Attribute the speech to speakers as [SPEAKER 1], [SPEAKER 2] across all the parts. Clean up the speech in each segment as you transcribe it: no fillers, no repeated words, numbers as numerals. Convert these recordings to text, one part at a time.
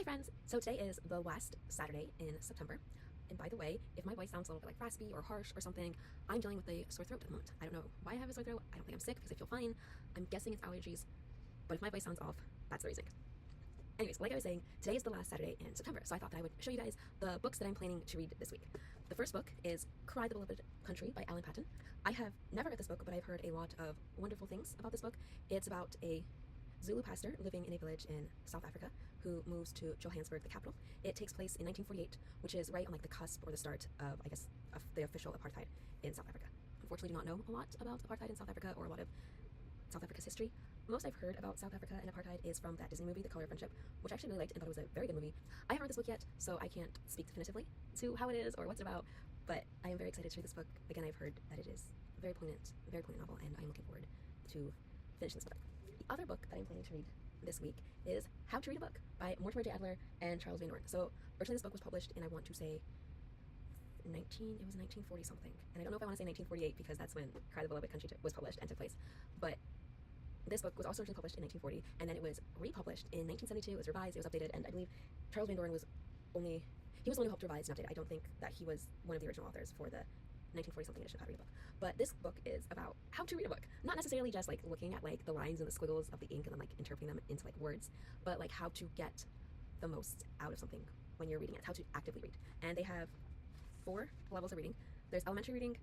[SPEAKER 1] friends! So today is the last Saturday in September. And by the way, if my voice sounds a little bit like raspy or harsh or something, I'm dealing with a sore throat at the moment. I don't know why I have a sore throat. I don't think I'm sick because I feel fine. I'm guessing it's allergies. But if my voice sounds off, that's the reason. Anyways, like I was saying, today is the last Saturday in September, so I thought that I would show you guys the books that I'm planning to read this week. The first book is Cry the Beloved Country by Alan Paton. I have never read this book, but I've heard a lot of wonderful things about this book. It's about a Zulu pastor living in a village in South Africa who moves to Johannesburg, the capital. It takes place in 1948, which is right on like the cusp or the start of, I guess, of the official apartheid in South Africa. Unfortunately, do not know a lot about apartheid in South Africa or a lot of South Africa's history. Most I've heard about South Africa and apartheid is from that Disney movie, The Color of Friendship, which I actually really liked and thought it was a very good movie. I haven't read this book yet, so I can't speak definitively to how it is or what's it about, but I am very excited to read this book. Again, I've heard that it is a very poignant novel, and I'm looking forward to finishing this book. The other book that I'm planning to read this week is How to Read a Book by Mortimer J. Adler and Charles Van Doren. So originally this book was published in, I want to say, it was 1940 something. And I don't know if I want to say 1948 because that's when Cry the Beloved Country was published and took place. But this book was also originally published in 1940, and then it was republished in 1972. It was revised, it was updated, and I believe Charles Van Doren was the one who helped revise and update it. I don't think that he was one of the original authors for the 1940-something edition of How to Read a Book. But this book is about how to read a book. Not necessarily just like looking at like the lines and the squiggles of the ink and then like interpreting them into like words, but like how to get the most out of something when you're reading it, how to actively read. And they have 4 levels of reading. There's elementary reading,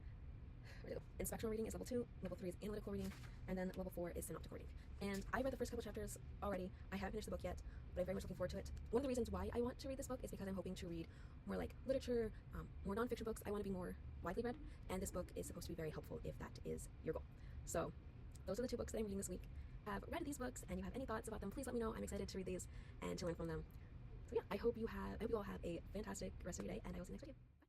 [SPEAKER 1] inspectional reading is level 2, level 3 is analytical reading, and then level 4 is synoptic reading. And I read the first couple chapters already. I haven't finished the book yet, but I'm very much looking forward to it. One of the reasons why I want to read this book is because I'm hoping to read more like literature, more nonfiction books. I want to be more widely read, and this book is supposed to be very helpful if that is your goal. So those are the 2 books that I'm reading this week. Have read these books and you have any thoughts about them, please let me know. I'm excited to read these and to learn from them. So yeah, I hope you all have a fantastic rest of your day, and I will see you next week.